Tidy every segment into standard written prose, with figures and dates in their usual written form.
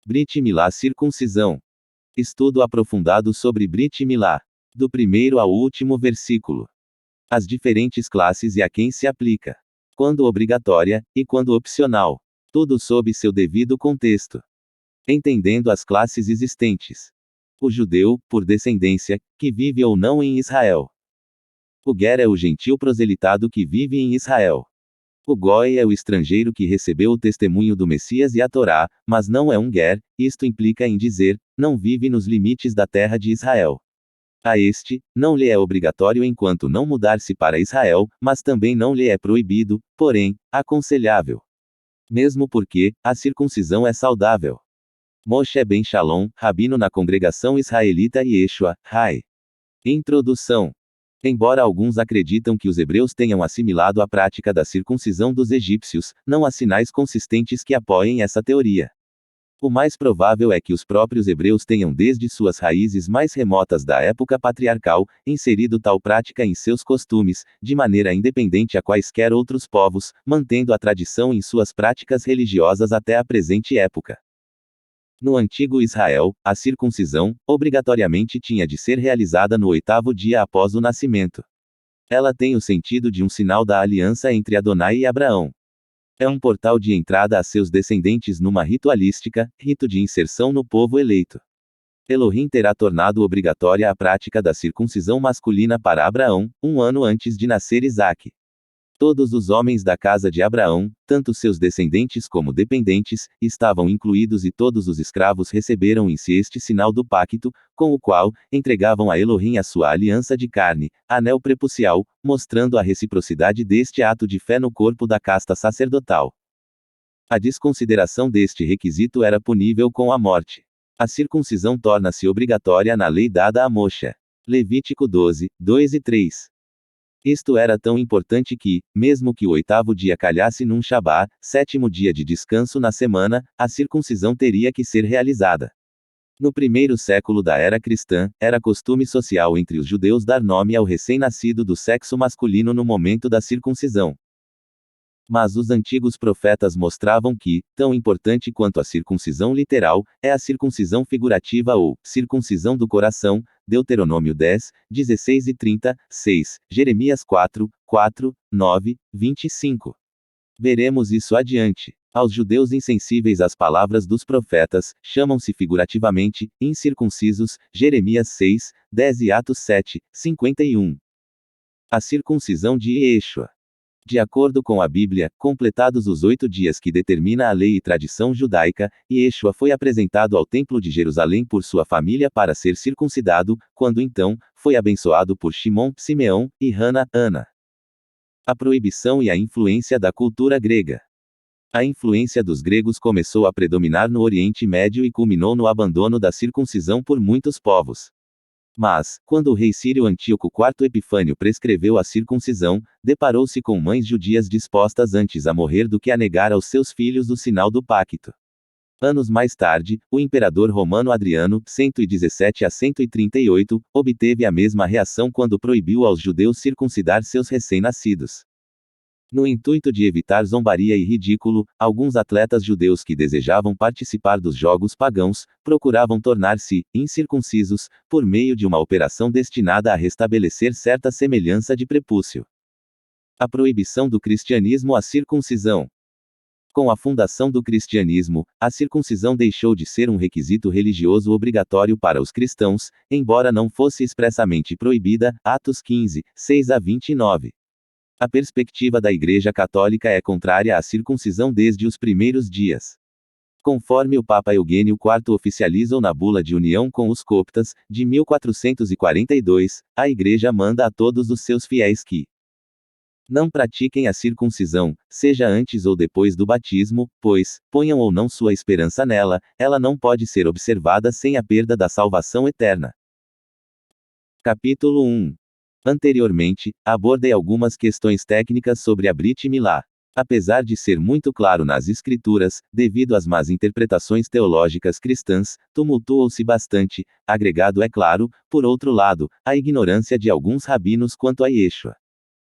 Brit Milá circuncisão. Estudo aprofundado sobre Brit Milá. Do primeiro ao último versículo. As diferentes classes e a quem se aplica. Quando obrigatória, e quando opcional. Tudo sob seu devido contexto. Entendendo as classes existentes. O judeu, por descendência, que vive ou não em Israel. O ger é o gentil proselitado que vive em Israel. O goi é o estrangeiro que recebeu o testemunho do Messias e a Torá, mas não é um ger, isto implica em dizer, não vive nos limites da terra de Israel. A este, não lhe é obrigatório enquanto não mudar-se para Israel, mas também não lhe é proibido, porém, aconselhável. Mesmo porque, a circuncisão é saudável. Moshe ben Shalom, rabino na congregação israelita Yeshua, Rai. Introdução. Embora alguns acreditam que os hebreus tenham assimilado a prática da circuncisão dos egípcios, não há sinais consistentes que apoiem essa teoria. O mais provável é que os próprios hebreus tenham desde suas raízes mais remotas da época patriarcal, inserido tal prática em seus costumes, de maneira independente a quaisquer outros povos, mantendo a tradição em suas práticas religiosas até a presente época. No antigo Israel, a circuncisão, obrigatoriamente tinha de ser realizada no 8º dia após o nascimento. Ela tem o sentido de um sinal da aliança entre Adonai e Abraão. É um portal de entrada a seus descendentes numa ritualística, rito de inserção no povo eleito. Elohim terá tornado obrigatória a prática da circuncisão masculina para Abraão, 1 ano antes de nascer Isaque. Todos os homens da casa de Abraão, tanto seus descendentes como dependentes, estavam incluídos e todos os escravos receberam em si este sinal do pacto, com o qual, entregavam a Elohim a sua aliança de carne, anel prepucial, mostrando a reciprocidade deste ato de fé no corpo da casta sacerdotal. A desconsideração deste requisito era punível com a morte. A circuncisão torna-se obrigatória na lei dada a Moshe. Levítico 12, 2 e 3. Isto era tão importante que, mesmo que o 8º dia calhasse num Shabá, 7º dia de descanso na semana, a circuncisão teria que ser realizada. No primeiro século da era cristã, era costume social entre os judeus dar nome ao recém-nascido do sexo masculino no momento da circuncisão. Mas os antigos profetas mostravam que, tão importante quanto a circuncisão literal, é a circuncisão figurativa ou circuncisão do coração, Deuteronômio 10, 16 e 30, 6, Jeremias 4, 4, 9, 25. Veremos isso adiante. Aos judeus insensíveis às palavras dos profetas, chamam-se figurativamente, incircuncisos, Jeremias 6, 10 e Atos 7, 51. A circuncisão de Yeshua. De acordo com a Bíblia, completados os 8 dias que determina a lei e tradição judaica, Yeshua foi apresentado ao Templo de Jerusalém por sua família para ser circuncidado, quando então, foi abençoado por Shimon, Simeão, e Hana, Ana. A proibição e a influência da cultura grega. A influência dos gregos começou a predominar no Oriente Médio e culminou no abandono da circuncisão por muitos povos. Mas, quando o rei sírio Antíoco IV Epifânio prescreveu a circuncisão, deparou-se com mães judias dispostas antes a morrer do que a negar aos seus filhos o sinal do pacto. Anos mais tarde, o imperador romano Adriano, 117 a 138, obteve a mesma reação quando proibiu aos judeus circuncidar seus recém-nascidos. No intuito de evitar zombaria e ridículo, alguns atletas judeus que desejavam participar dos jogos pagãos, procuravam tornar-se incircuncisos, por meio de uma operação destinada a restabelecer certa semelhança de prepúcio. A proibição do cristianismo à circuncisão. Com a fundação do cristianismo, a circuncisão deixou de ser um requisito religioso obrigatório para os cristãos, embora não fosse expressamente proibida, Atos 15, 6 a 29. A perspectiva da Igreja Católica é contrária à circuncisão desde os primeiros dias. Conforme o Papa Eugênio IV oficializou na Bula de União com os Coptas, de 1442, a Igreja manda a todos os seus fiéis que não pratiquem a circuncisão, seja antes ou depois do batismo, pois, ponham ou não sua esperança nela, ela não pode ser observada sem a perda da salvação eterna. Capítulo 1. Anteriormente, abordei algumas questões técnicas sobre a Brit Milá. Apesar de ser muito claro nas escrituras, devido às más interpretações teológicas cristãs, tumultuou-se bastante, agregado é claro, por outro lado, a ignorância de alguns rabinos quanto a Yeshua.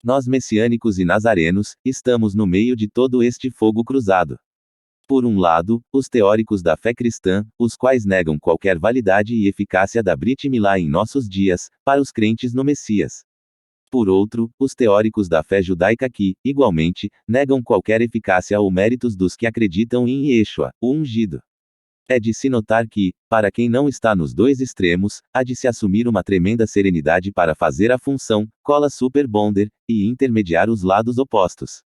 Nós messiânicos e nazarenos, estamos no meio de todo este fogo cruzado. Por um lado, os teóricos da fé cristã, os quais negam qualquer validade e eficácia da Brit Milá em nossos dias, para os crentes no Messias. Por outro, os teóricos da fé judaica que, igualmente, negam qualquer eficácia ou méritos dos que acreditam em Yeshua, o ungido. É de se notar que, para quem não está nos dois extremos, há de se assumir uma tremenda serenidade para fazer a função, cola super bonder, e intermediar os lados opostos.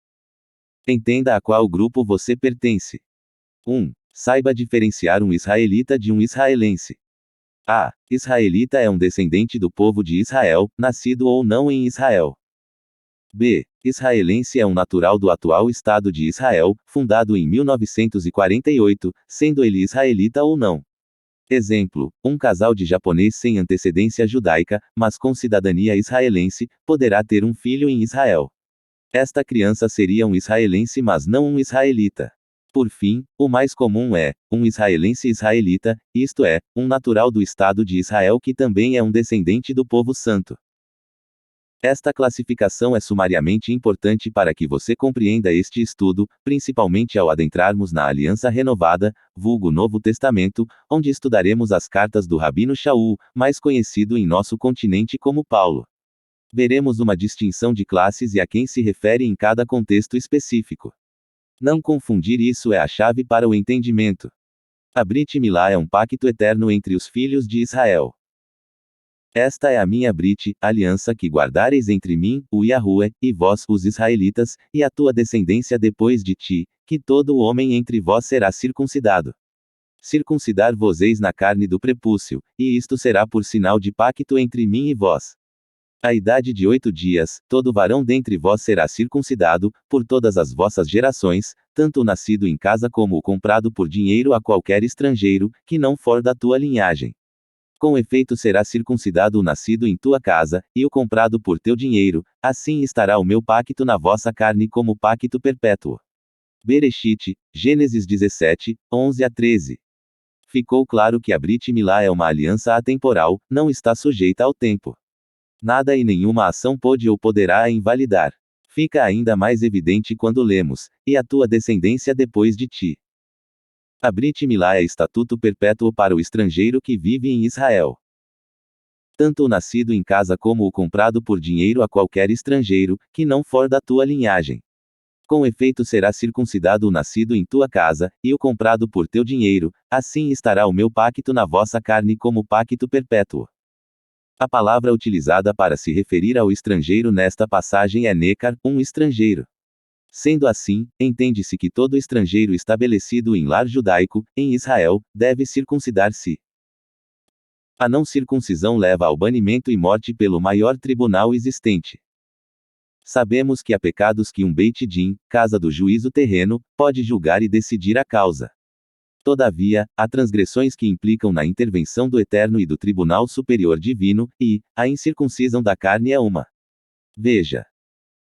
Entenda a qual grupo você pertence. 1. Saiba diferenciar um israelita de um israelense. A. Israelita é um descendente do povo de Israel, nascido ou não em Israel. B. Israelense é um natural do atual Estado de Israel, fundado em 1948, sendo ele israelita ou não. Exemplo: um casal de japonês sem antecedência judaica, mas com cidadania israelense, poderá ter um filho em Israel. Esta criança seria um israelense mas não um israelita. Por fim, o mais comum é, um israelense israelita, isto é, um natural do Estado de Israel que também é um descendente do povo santo. Esta classificação é sumariamente importante para que você compreenda este estudo, principalmente ao adentrarmos na Aliança Renovada, vulgo Novo Testamento, onde estudaremos as cartas do Rabino Shaul, mais conhecido em nosso continente como Paulo. Veremos uma distinção de classes e a quem se refere em cada contexto específico. Não confundir isso é a chave para o entendimento. A Brit Milá é um pacto eterno entre os filhos de Israel. Esta é a minha Brit, aliança que guardareis entre mim, o Yahué, e vós, os israelitas, e a tua descendência depois de ti, que todo homem entre vós será circuncidado. Circuncidar-vos-eis na carne do prepúcio, e isto será por sinal de pacto entre mim e vós. À idade de 8 dias, todo varão dentre vós será circuncidado, por todas as vossas gerações, tanto o nascido em casa como o comprado por dinheiro a qualquer estrangeiro, que não for da tua linhagem. Com efeito será circuncidado o nascido em tua casa, e o comprado por teu dinheiro, assim estará o meu pacto na vossa carne como pacto perpétuo. Bereshit, Gênesis 17, 11 a 13. Ficou claro que a Brit Milá é uma aliança atemporal, não está sujeita ao tempo. Nada e nenhuma ação pode ou poderá a invalidar. Fica ainda mais evidente quando lemos, e a tua descendência depois de ti. A Brit Milá é estatuto perpétuo para o estrangeiro que vive em Israel. Tanto o nascido em casa como o comprado por dinheiro a qualquer estrangeiro, que não for da tua linhagem. Com efeito será circuncidado o nascido em tua casa, e o comprado por teu dinheiro, assim estará o meu pacto na vossa carne como pacto perpétuo. A palavra utilizada para se referir ao estrangeiro nesta passagem é nekar, um estrangeiro. Sendo assim, entende-se que todo estrangeiro estabelecido em lar judaico, em Israel, deve circuncidar-se. A não circuncisão leva ao banimento e morte pelo maior tribunal existente. Sabemos que há pecados que um Beit Din, casa do juízo terreno, pode julgar e decidir a causa. Todavia, há transgressões que implicam na intervenção do Eterno e do Tribunal Superior Divino, e a incircuncisão da carne é uma. Veja.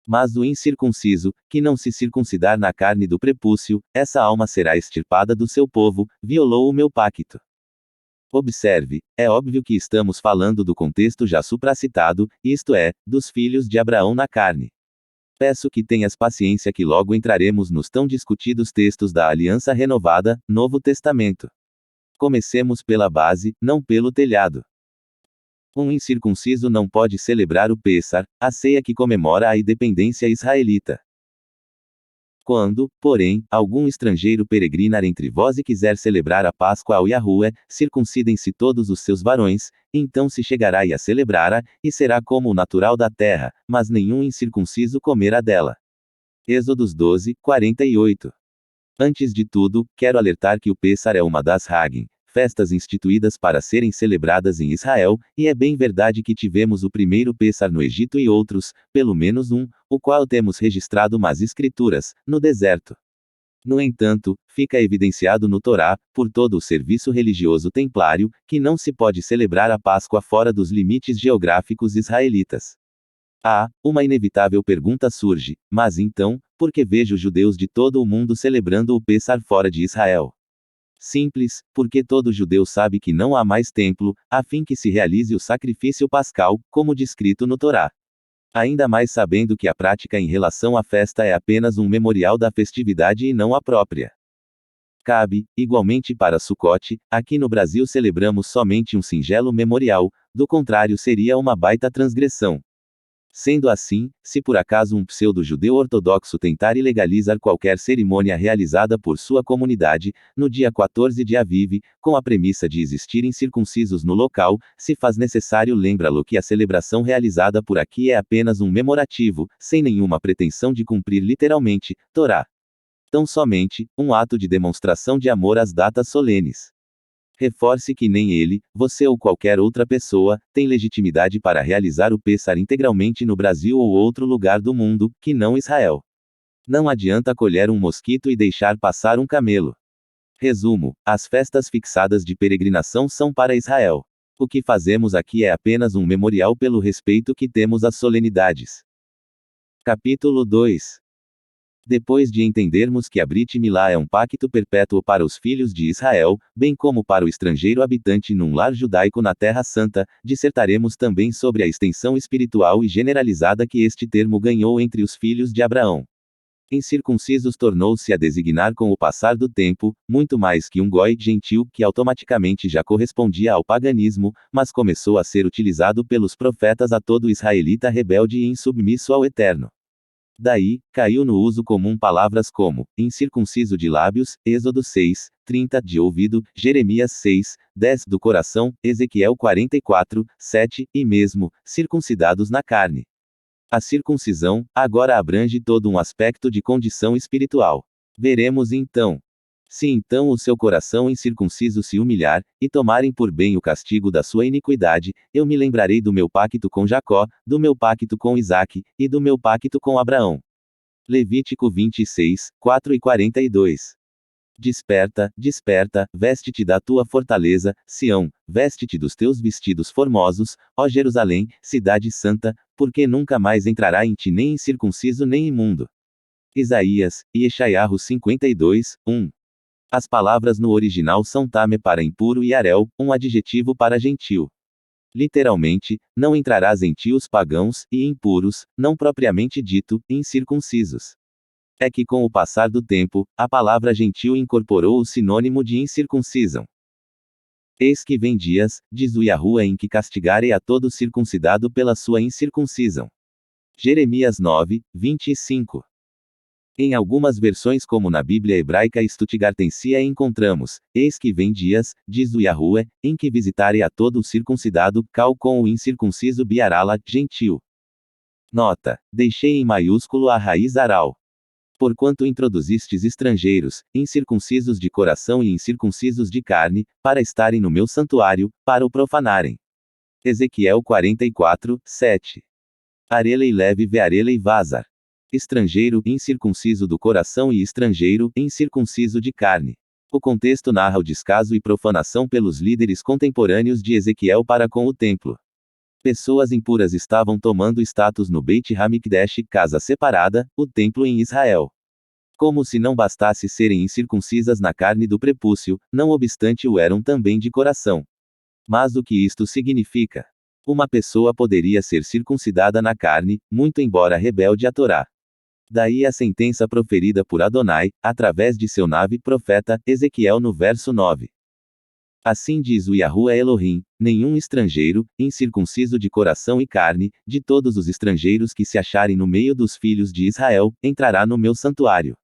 Mas o incircunciso, que não se circuncidar na carne do prepúcio, essa alma será extirpada do seu povo, violou o meu pacto. Observe, é óbvio que estamos falando do contexto já supracitado, isto é, dos filhos de Abraão na carne. Peço que tenhas paciência que logo entraremos nos tão discutidos textos da Aliança Renovada, Novo Testamento. Comecemos pela base, não pelo telhado. Um incircunciso não pode celebrar o Pêssar, a ceia que comemora a independência israelita. Quando, porém, algum estrangeiro peregrinar entre vós e quiser celebrar a Páscoa ao Yahué, circuncidem-se todos os seus varões, então se chegará e a celebrará, e será como o natural da terra, mas nenhum incircunciso comerá dela. Êxodos 12, 48. Antes de tudo, quero alertar que o Pêssar é uma das Hagim, festas instituídas para serem celebradas em Israel, e é bem verdade que tivemos o primeiro Pêssar no Egito e outros, pelo menos um, o qual temos registrado nas Escrituras, no deserto. No entanto, fica evidenciado no Torá, por todo o serviço religioso templário, que não se pode celebrar a Páscoa fora dos limites geográficos israelitas. Uma inevitável pergunta surge, mas então, por que vejo judeus de todo o mundo celebrando o Pêssar fora de Israel? Simples, porque todo judeu sabe que não há mais templo, a fim que se realize o sacrifício pascal, como descrito no Torá. Ainda mais sabendo que a prática em relação à festa é apenas um memorial da festividade e não a própria. Cabe, igualmente para Sucote, aqui no Brasil celebramos somente um singelo memorial, do contrário seria uma baita transgressão. Sendo assim, se por acaso um pseudo-judeu ortodoxo tentar ilegalizar qualquer cerimônia realizada por sua comunidade, no dia 14 de Aviv, com a premissa de existirem circuncisos no local, se faz necessário lembrá-lo que a celebração realizada por aqui é apenas um memorativo, sem nenhuma pretensão de cumprir literalmente, Torá. Tão somente, um ato de demonstração de amor às datas solenes. Reforce que nem ele, você ou qualquer outra pessoa, tem legitimidade para realizar o Pêssar integralmente no Brasil ou outro lugar do mundo, que não Israel. Não adianta colher um mosquito e deixar passar um camelo. Resumo: as festas fixadas de peregrinação são para Israel. O que fazemos aqui é apenas um memorial pelo respeito que temos às solenidades. Capítulo 2. Depois de entendermos que a Brit Milá é um pacto perpétuo para os filhos de Israel, bem como para o estrangeiro habitante num lar judaico na Terra Santa, dissertaremos também sobre a extensão espiritual e generalizada que este termo ganhou entre os filhos de Abraão. Incircuncisos tornou-se a designar com o passar do tempo, muito mais que um goi gentil que automaticamente já correspondia ao paganismo, mas começou a ser utilizado pelos profetas a todo israelita rebelde e insubmisso ao Eterno. Daí, caiu no uso comum palavras como, incircunciso de lábios, Êxodo 6, 30, de ouvido, Jeremias 6, 10, do coração, Ezequiel 44, 7, e mesmo, circuncidados na carne. A circuncisão, agora abrange todo um aspecto de condição espiritual. Veremos então. Se então o seu coração incircunciso se humilhar, e tomarem por bem o castigo da sua iniquidade, eu me lembrarei do meu pacto com Jacó, do meu pacto com Isaque, e do meu pacto com Abraão. Levítico 26, 4 e 42. Desperta, desperta, veste-te da tua fortaleza, Sião, veste-te dos teus vestidos formosos, ó Jerusalém, cidade santa, porque nunca mais entrará em ti nem incircunciso nem imundo. Isaías, Yeshayahu 52, 1. As palavras no original são tame para impuro e arel, um adjetivo para gentil. Literalmente, não entrarás em ti os pagãos, e impuros, não propriamente dito, incircuncisos. É que com o passar do tempo, a palavra gentil incorporou o sinônimo de incircuncisão. Eis que vem dias, diz o Yahuwah, em que castigarei a todo circuncidado pela sua incircuncisão. Jeremias 9, 25. Em algumas versões como na Bíblia hebraica Stuttgartensia encontramos, eis que vem dias, diz o Yahuwah, em que visitarei a todo o circuncidado, cal com o incircunciso biarala, gentil. Nota: deixei em maiúsculo a raiz aral. Porquanto introduzistes estrangeiros, incircuncisos de coração e incircuncisos de carne, para estarem no meu santuário, para o profanarem. Ezequiel 44, 7. Arelei leve vearelei vazar. Estrangeiro, incircunciso do coração e estrangeiro, incircunciso de carne. O contexto narra o descaso e profanação pelos líderes contemporâneos de Ezequiel para com o templo. Pessoas impuras estavam tomando status no Beit HaMikdash, casa separada, o templo em Israel. Como se não bastasse serem incircuncisas na carne do prepúcio, não obstante o eram também de coração. Mas o que isto significa? Uma pessoa poderia ser circuncidada na carne, muito embora rebelde à Torá. Daí a sentença proferida por Adonai, através de seu nave profeta, Ezequiel no verso 9. Assim diz o Yahuwah Elohim, nenhum estrangeiro, incircunciso de coração e carne, de todos os estrangeiros que se acharem no meio dos filhos de Israel, entrará no meu santuário.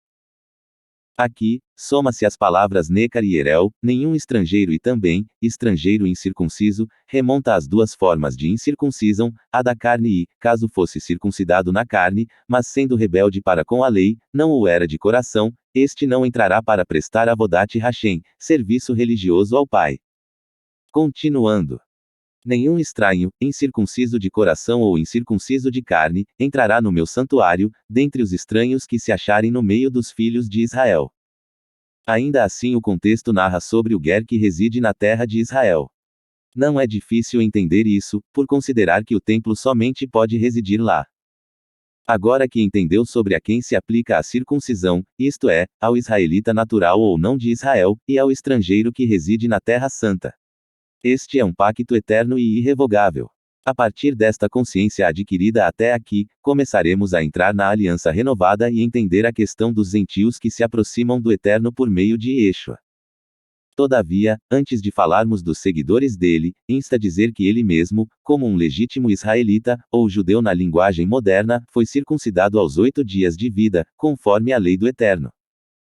Aqui, soma-se as palavras Necar e Erel, nenhum estrangeiro e também, estrangeiro incircunciso, remonta às duas formas de incircuncisão, a da carne e, caso fosse circuncidado na carne, mas sendo rebelde para com a lei, não o era de coração, este não entrará para prestar Avodat Hashem, serviço religioso ao Pai. Continuando. Nenhum estranho, incircunciso de coração ou incircunciso de carne, entrará no meu santuário, dentre os estranhos que se acharem no meio dos filhos de Israel. Ainda assim o contexto narra sobre o Ger que reside na terra de Israel. Não é difícil entender isso, por considerar que o templo somente pode residir lá. Agora que entendeu sobre a quem se aplica a circuncisão, isto é, ao israelita natural ou não de Israel, e ao estrangeiro que reside na Terra Santa. Este é um pacto eterno e irrevogável. A partir desta consciência adquirida até aqui, começaremos a entrar na aliança renovada e entender a questão dos gentios que se aproximam do Eterno por meio de Yeshua. Todavia, antes de falarmos dos seguidores dele, insta dizer que ele mesmo, como um legítimo israelita, ou judeu na linguagem moderna, foi circuncidado aos 8 dias de vida, conforme a lei do Eterno.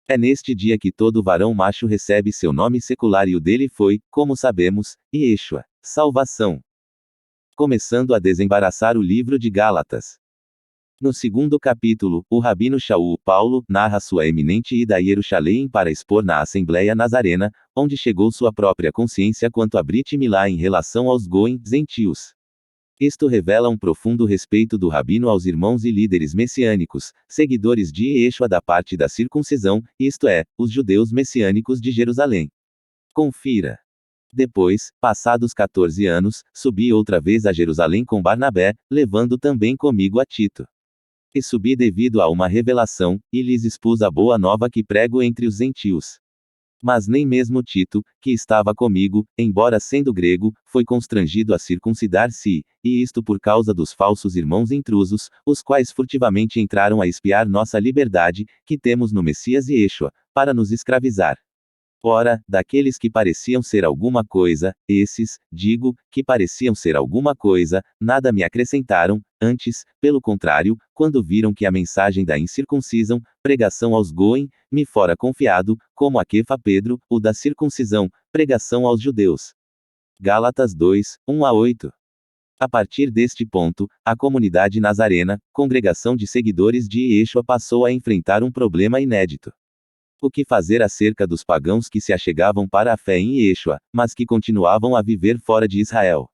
É neste dia que todo varão macho recebe seu nome secular e o dele foi, como sabemos, Yeshua, salvação. Começando a desembaraçar o livro de Gálatas. No segundo capítulo, o Rabino Shaul Paulo narra sua eminente ida a Jerusalém para expor na Assembleia Nazarena, onde chegou sua própria consciência quanto a Brit Milá em relação aos Goim, gentios. Isto revela um profundo respeito do Rabino aos irmãos e líderes messiânicos, seguidores de Yeshua da parte da circuncisão, isto é, os judeus messiânicos de Jerusalém. Confira. Depois, passados 14 anos, subi outra vez a Jerusalém com Barnabé, levando também comigo a Tito. E subi devido a uma revelação, e lhes expus a boa nova que prego entre os gentios. Mas nem mesmo Tito, que estava comigo, embora sendo grego, foi constrangido a circuncidar-se, e isto por causa dos falsos irmãos intrusos, os quais furtivamente entraram a espiar nossa liberdade, que temos no Messias e Yeshua, para nos escravizar. Ora, daqueles que pareciam ser alguma coisa, esses, digo, que pareciam ser alguma coisa, nada me acrescentaram, antes, pelo contrário, quando viram que a mensagem da incircuncisão, pregação aos Goim, me fora confiado, como a Kefa Pedro, o da circuncisão, pregação aos judeus. Gálatas 2, 1-8. A partir deste ponto, a comunidade nazarena, congregação de seguidores de Yeshua, passou a enfrentar um problema inédito. O que fazer acerca dos pagãos que se achegavam para a fé em Yeshua, mas que continuavam a viver fora de Israel?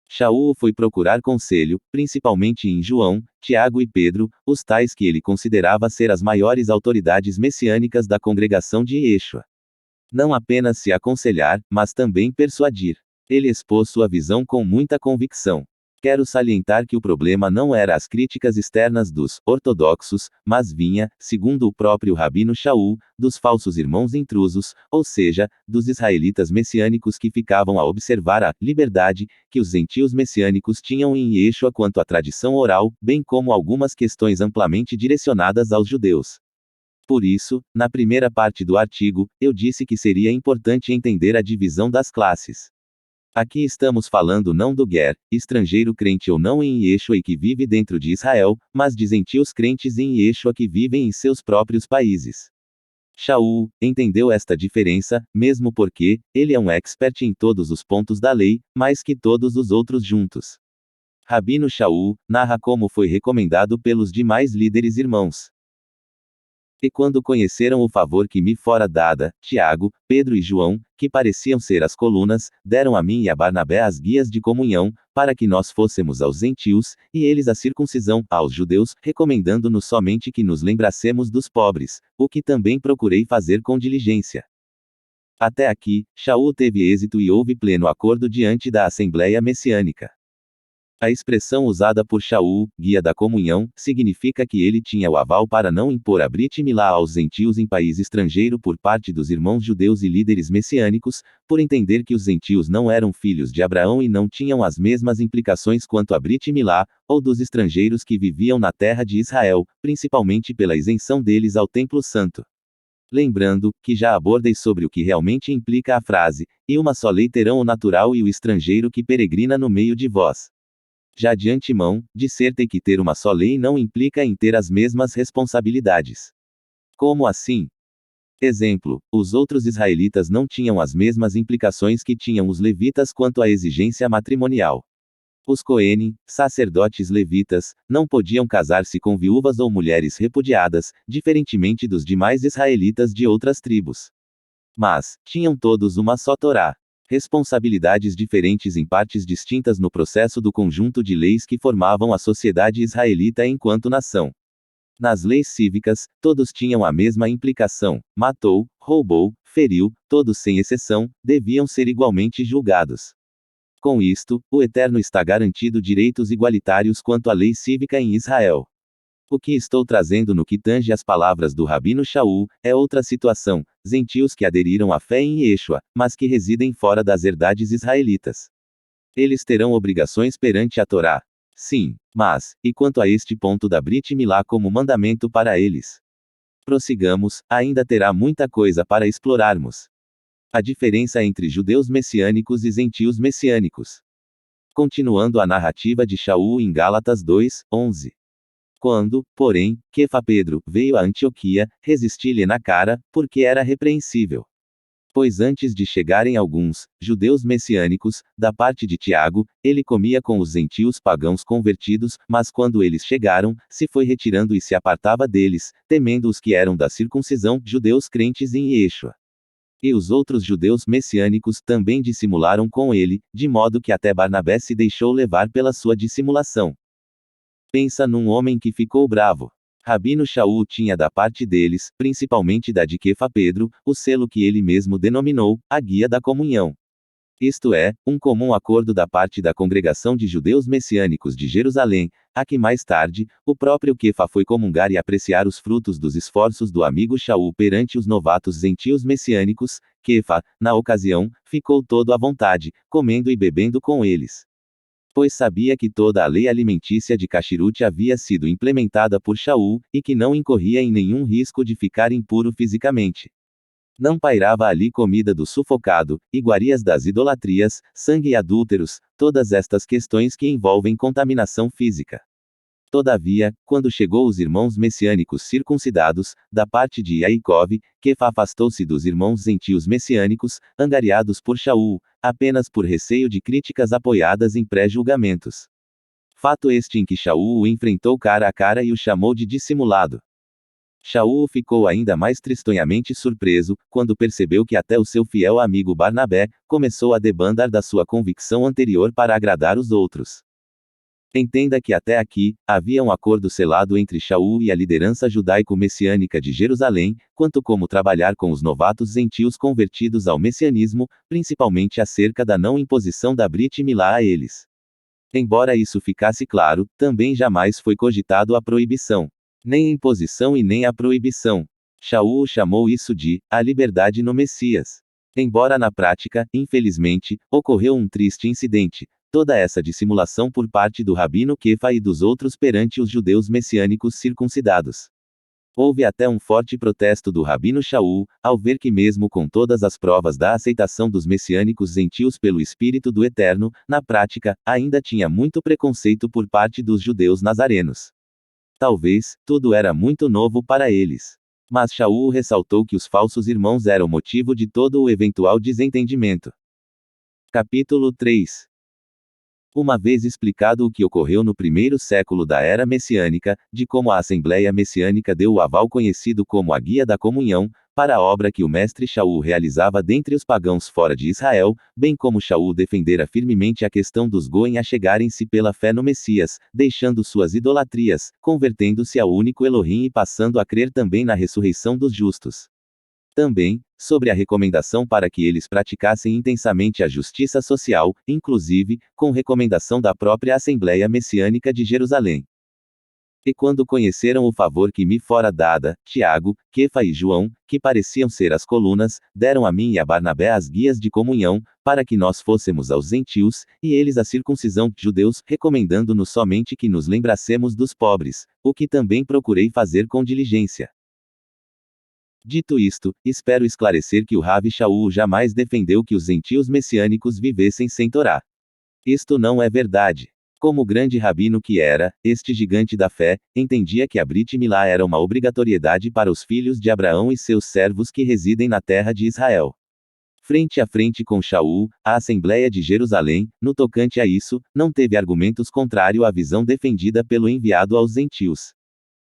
Shaul foi procurar conselho, principalmente em João, Tiago e Pedro, os tais que ele considerava ser as maiores autoridades messiânicas da congregação de Yeshua. Não apenas se aconselhar, mas também persuadir. Ele expôs sua visão com muita convicção. Quero salientar que o problema não era as críticas externas dos ortodoxos, mas vinha, segundo o próprio Rabino Shaul, dos falsos irmãos intrusos, ou seja, dos israelitas messiânicos que ficavam a observar a liberdade que os gentios messiânicos tinham em Yeshua quanto à tradição oral, bem como algumas questões amplamente direcionadas aos judeus. Por isso, na primeira parte do artigo, eu disse que seria importante entender a divisão das classes. Aqui estamos falando não do ger, estrangeiro crente ou não em Yeshua e que vive dentro de Israel, mas de gentios crentes em Yeshua que vivem em seus próprios países. Shaul entendeu esta diferença, mesmo porque ele é um expert em todos os pontos da lei, mais que todos os outros juntos. Rabino Shaul narra como foi recomendado pelos demais líderes irmãos. E quando conheceram o favor que me fora dada, Tiago, Pedro e João, que pareciam ser as colunas, deram a mim e a Barnabé as guias de comunhão, para que nós fôssemos aos gentios, e eles a circuncisão, aos judeus, recomendando-nos somente que nos lembrásemos dos pobres, o que também procurei fazer com diligência. Até aqui, Shaul teve êxito e houve pleno acordo diante da Assembleia Messiânica. A expressão usada por Shaul, guia da comunhão, significa que ele tinha o aval para não impor a Brit Milá aos gentios em país estrangeiro por parte dos irmãos judeus e líderes messiânicos, por entender que os gentios não eram filhos de Abraão e não tinham as mesmas implicações quanto a Brit Milá, ou dos estrangeiros que viviam na terra de Israel, principalmente pela isenção deles ao Templo Santo. Lembrando, que já abordei sobre o que realmente implica a frase, e uma só lei terão o natural e o estrangeiro que peregrina no meio de vós. Já de antemão, dissertei que ter uma só lei não implica em ter as mesmas responsabilidades. Como assim? Exemplo, os outros israelitas não tinham as mesmas implicações que tinham os levitas quanto à exigência matrimonial. Os Coenim, sacerdotes levitas, não podiam casar-se com viúvas ou mulheres repudiadas, diferentemente dos demais israelitas de outras tribos. Mas, tinham todos uma só Torá. Responsabilidades diferentes em partes distintas no processo do conjunto de leis que formavam a sociedade israelita enquanto nação. Nas leis cívicas, todos tinham a mesma implicação: matou, roubou, feriu, todos sem exceção, deviam ser igualmente julgados. Com isto, o Eterno está garantido direitos igualitários quanto à lei cívica em Israel. O que estou trazendo no que tange às palavras do Rabino Shaul, é outra situação, gentios que aderiram à fé em Yeshua, mas que residem fora das herdades israelitas. Eles terão obrigações perante a Torá. Sim, mas, e quanto a este ponto da Brit Milá como mandamento para eles? Prossigamos, ainda terá muita coisa para explorarmos. A diferença entre judeus messiânicos e gentios messiânicos. Continuando a narrativa de Shaul em Gálatas 2:11. Quando, porém, Kefa Pedro veio a Antioquia, resisti-lhe na cara, porque era repreensível. Pois antes de chegarem alguns, judeus messiânicos, da parte de Tiago, ele comia com os gentios pagãos convertidos, mas quando eles chegaram, se foi retirando e se apartava deles, temendo os que eram da circuncisão, judeus crentes em Yeshua. E os outros judeus messiânicos também dissimularam com ele, de modo que até Barnabé se deixou levar pela sua dissimulação. Pensa num homem que ficou bravo. Rabino Shaul tinha da parte deles, principalmente da de Kefa Pedro, o selo que ele mesmo denominou, a guia da comunhão. Isto é, um comum acordo da parte da congregação de judeus messiânicos de Jerusalém, a que mais tarde, o próprio Kefa foi comungar e apreciar os frutos dos esforços do amigo Shaul perante os novatos gentios messiânicos. Kefa, na ocasião, ficou todo à vontade, comendo e bebendo com eles. Pois sabia que toda a lei alimentícia de Kashrut havia sido implementada por Shaul, e que não incorria em nenhum risco de ficar impuro fisicamente. Não pairava ali comida do sufocado, iguarias das idolatrias, sangue e adúlteros, todas estas questões que envolvem contaminação física. Todavia, quando chegou os irmãos messiânicos circuncidados, da parte de Yaakov, Kefa afastou-se dos irmãos gentios messiânicos, angariados por Shaul, apenas por receio de críticas apoiadas em pré-julgamentos. Fato este em que Shaul o enfrentou cara a cara e o chamou de dissimulado. Shaul ficou ainda mais tristonhamente surpreso, quando percebeu que até o seu fiel amigo Barnabé, começou a debandar da sua convicção anterior para agradar os outros. Entenda que até aqui, havia um acordo selado entre Shaul e a liderança judaico-messiânica de Jerusalém, quanto como trabalhar com os novatos gentios convertidos ao messianismo, principalmente acerca da não imposição da Brit Milá a eles. Embora isso ficasse claro, também jamais foi cogitado a proibição. Nem a imposição e nem a proibição. Shaul chamou isso de a liberdade no Messias. Embora na prática, infelizmente, ocorreu um triste incidente. Toda essa dissimulação por parte do Rabino Kefa e dos outros perante os judeus messiânicos circuncidados. Houve até um forte protesto do Rabino Shaul, ao ver que mesmo com todas as provas da aceitação dos messiânicos gentios pelo Espírito do Eterno, na prática, ainda tinha muito preconceito por parte dos judeus nazarenos. Talvez, tudo era muito novo para eles. Mas Shaul ressaltou que os falsos irmãos eram motivo de todo o eventual desentendimento. Capítulo 3. Uma vez explicado o que ocorreu no primeiro século da era messiânica, de como a Assembleia Messiânica deu o aval conhecido como a Guia da Comunhão, para a obra que o mestre Shaul realizava dentre os pagãos fora de Israel, bem como Shaul defendera firmemente a questão dos Goim a chegarem-se pela fé no Messias, deixando suas idolatrias, convertendo-se ao único Elohim e passando a crer também na ressurreição dos justos. Também, sobre a recomendação para que eles praticassem intensamente a justiça social, inclusive, com recomendação da própria Assembleia Messiânica de Jerusalém. E quando conheceram o favor que me fora dada, Tiago, Kefa e João, que pareciam ser as colunas, deram a mim e a Barnabé as guias de comunhão, para que nós fôssemos aos gentios, e eles a circuncisão, judeus, recomendando-nos somente que nos lembrásemos dos pobres, o que também procurei fazer com diligência. Dito isto, espero esclarecer que o Rav Shaul jamais defendeu que os gentios messiânicos vivessem sem Torá. Isto não é verdade. Como grande rabino que era, este gigante da fé, entendia que a Brit Milá era uma obrigatoriedade para os filhos de Abraão e seus servos que residem na terra de Israel. Frente a frente com Shaul, a Assembleia de Jerusalém, no tocante a isso, não teve argumentos contrários à visão defendida pelo enviado aos gentios.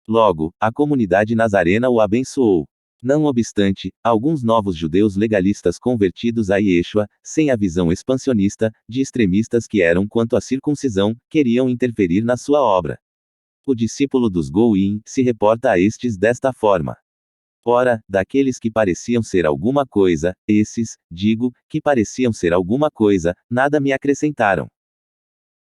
Logo, a comunidade nazarena o abençoou. Não obstante, alguns novos judeus legalistas convertidos a Yeshua, sem a visão expansionista, de extremistas que eram quanto à circuncisão, queriam interferir na sua obra. O discípulo dos Goim se reporta a estes desta forma. Ora, daqueles que pareciam ser alguma coisa, esses, digo, que pareciam ser alguma coisa, nada me acrescentaram.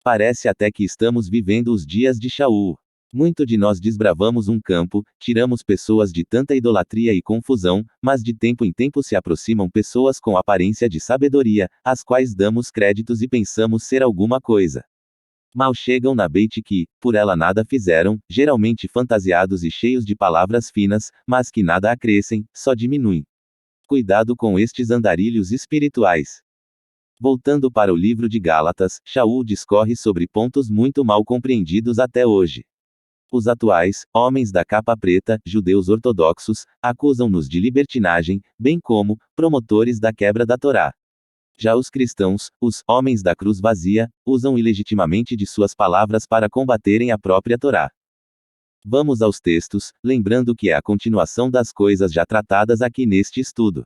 Parece até que estamos vivendo os dias de Shaul. Muito de nós desbravamos um campo, tiramos pessoas de tanta idolatria e confusão, mas de tempo em tempo se aproximam pessoas com aparência de sabedoria, às quais damos créditos e pensamos ser alguma coisa. Mal chegam na Beit que, por ela nada fizeram, geralmente fantasiados e cheios de palavras finas, mas que nada acrescem, só diminuem. Cuidado com estes andarilhos espirituais. Voltando para o livro de Gálatas, Shaul discorre sobre pontos muito mal compreendidos até hoje. Os atuais, homens da capa preta, judeus ortodoxos, acusam-nos de libertinagem, bem como, promotores da quebra da Torá. Já os cristãos, os homens da cruz vazia, usam ilegitimamente de suas palavras para combaterem a própria Torá. Vamos aos textos, lembrando que é a continuação das coisas já tratadas aqui neste estudo.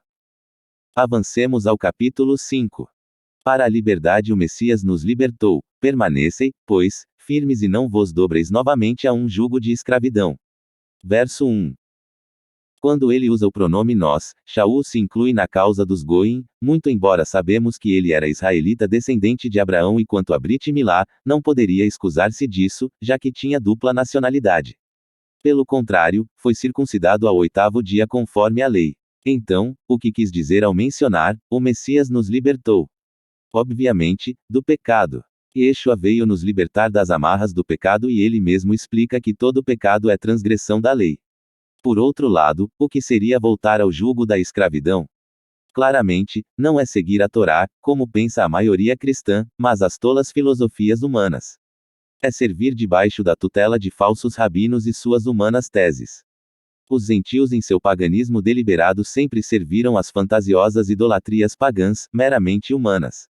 Avancemos ao capítulo 5. Para a liberdade o Messias nos libertou, permanecei, pois, firmes e não vos dobreis novamente a um jugo de escravidão. Verso 1. Quando ele usa o pronome nós, Shaul se inclui na causa dos Goim, muito embora sabemos que ele era israelita descendente de Abraão e quanto a Brit Milá, não poderia excusar-se disso, já que tinha dupla nacionalidade. Pelo contrário, foi circuncidado ao 8º dia conforme a lei. Então, o que quis dizer ao mencionar, o Messias nos libertou? Obviamente, do pecado. Yeshua veio nos libertar das amarras do pecado e ele mesmo explica que todo pecado é transgressão da lei. Por outro lado, o que seria voltar ao jugo da escravidão? Claramente, não é seguir a Torá, como pensa a maioria cristã, mas as tolas filosofias humanas. É servir debaixo da tutela de falsos rabinos e suas humanas teses. Os gentios em seu paganismo deliberado sempre serviram às fantasiosas idolatrias pagãs, meramente humanas.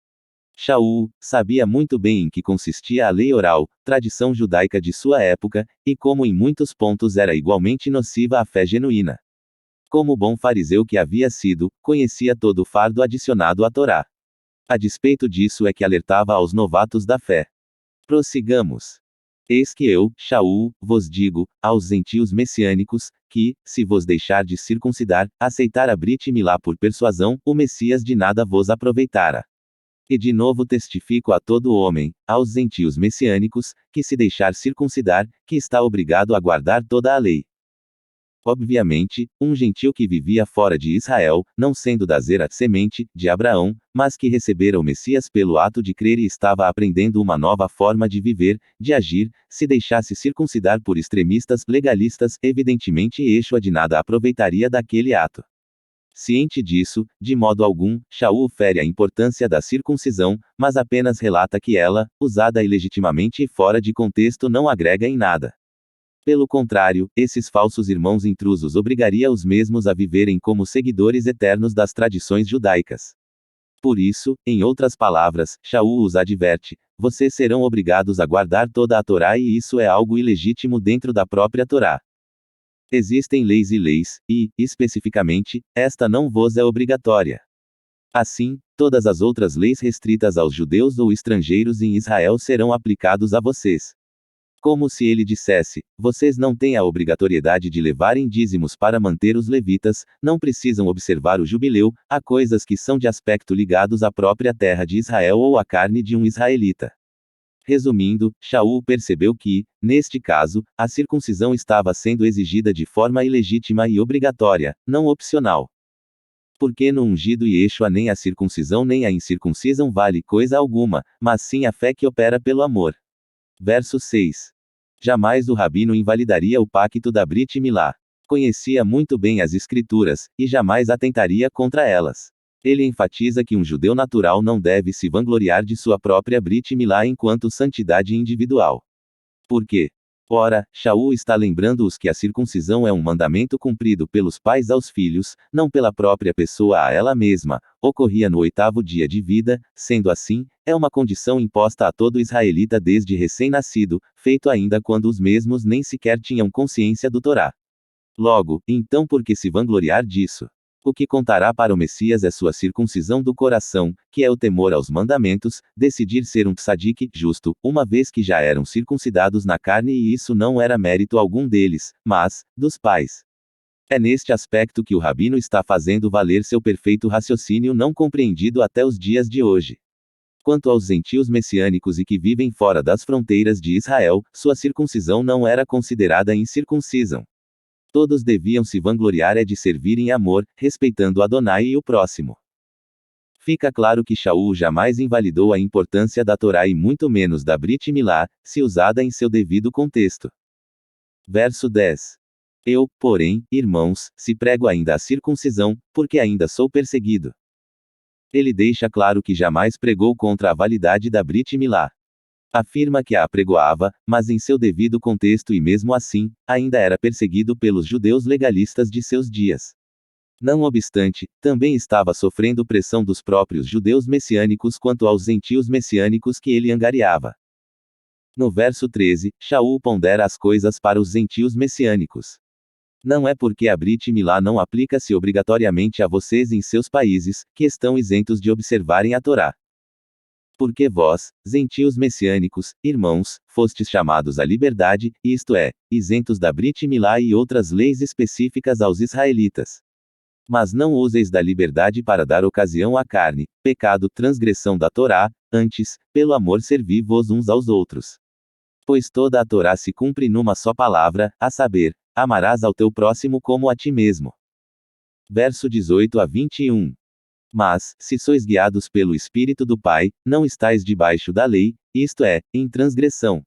Shaul sabia muito bem em que consistia a lei oral, tradição judaica de sua época, e como em muitos pontos era igualmente nociva à fé genuína. Como bom fariseu que havia sido, conhecia todo o fardo adicionado à Torá. A despeito disso é que alertava aos novatos da fé. Prossigamos. Eis que eu, Shaul, vos digo, aos gentios messiânicos, que, se vos deixardes circuncidar, aceitar a Brit Milá por persuasão, o Messias de nada vos aproveitara. E de novo testifico a todo homem, aos gentios messiânicos, que se deixar circuncidar, que está obrigado a guardar toda a lei. Obviamente, um gentio que vivia fora de Israel, não sendo da zera semente de Abraão, mas que recebera o Messias pelo ato de crer e estava aprendendo uma nova forma de viver, de agir, se deixasse circuncidar por extremistas legalistas, evidentemente Yeshua de nada aproveitaria daquele ato. Ciente disso, de modo algum, Shaul fere a importância da circuncisão, mas apenas relata que ela, usada ilegitimamente e fora de contexto, não agrega em nada. Pelo contrário, esses falsos irmãos intrusos obrigaria os mesmos a viverem como seguidores eternos das tradições judaicas. Por isso, em outras palavras, Shaul os adverte: vocês serão obrigados a guardar toda a Torá e isso é algo ilegítimo dentro da própria Torá. Existem leis e leis, e, especificamente, esta não vos é obrigatória. Assim, todas as outras leis restritas aos judeus ou estrangeiros em Israel serão aplicados a vocês. Como se ele dissesse: vocês não têm a obrigatoriedade de levarem dízimos para manter os levitas, não precisam observar o jubileu, há coisas que são de aspecto ligados à própria terra de Israel ou à carne de um israelita. Resumindo, Shaul percebeu que, neste caso, a circuncisão estava sendo exigida de forma ilegítima e obrigatória, não opcional. Porque no ungido Yeshua nem a circuncisão nem a incircuncisão vale coisa alguma, mas sim a fé que opera pelo amor. Verso 6. Jamais o rabino invalidaria o pacto da Brit Milá. Conhecia muito bem as escrituras, e jamais atentaria contra elas. Ele enfatiza que um judeu natural não deve se vangloriar de sua própria Brit Milá enquanto santidade individual. Por quê? Ora, Shaul está lembrando-os que a circuncisão é um mandamento cumprido pelos pais aos filhos, não pela própria pessoa a ela mesma, ocorria no 8º dia de vida, sendo assim, é uma condição imposta a todo israelita desde recém-nascido, feito ainda quando os mesmos nem sequer tinham consciência do Torá. Logo, então por que se vangloriar disso? O que contará para o Messias é sua circuncisão do coração, que é o temor aos mandamentos, decidir ser um tzadik, justo, uma vez que já eram circuncidados na carne e isso não era mérito algum deles, mas, dos pais. É neste aspecto que o rabino está fazendo valer seu perfeito raciocínio não compreendido até os dias de hoje. Quanto aos gentios messiânicos e que vivem fora das fronteiras de Israel, sua circuncisão não era considerada incircuncisão. Todos deviam se vangloriar de servir em amor, respeitando Adonai e o próximo. Fica claro que Shaul jamais invalidou a importância da Torá e muito menos da Brit Milá, se usada em seu devido contexto. Verso 10. Eu, porém, irmãos, se prego ainda a circuncisão, porque ainda sou perseguido. Ele deixa claro que jamais pregou contra a validade da Brit Milá. Afirma que a apregoava, mas em seu devido contexto e mesmo assim, ainda era perseguido pelos judeus legalistas de seus dias. Não obstante, também estava sofrendo pressão dos próprios judeus messiânicos quanto aos gentios messiânicos que ele angariava. No verso 13, Shaul pondera as coisas para os gentios messiânicos. Não é porque a Brit Milá não aplica-se obrigatoriamente a vocês em seus países, que estão isentos de observarem a Torá. Porque vós, gentios messiânicos, irmãos, fostes chamados à liberdade, isto é, isentos da Brit Milá e outras leis específicas aos israelitas. Mas não useis da liberdade para dar ocasião à carne, pecado, transgressão da Torá, antes, pelo amor servi-vos uns aos outros. Pois toda a Torá se cumpre numa só palavra, a saber, amarás ao teu próximo como a ti mesmo. Verso 18 a 21. Mas, se sois guiados pelo Espírito do Pai, não estáis debaixo da lei, isto é, em transgressão.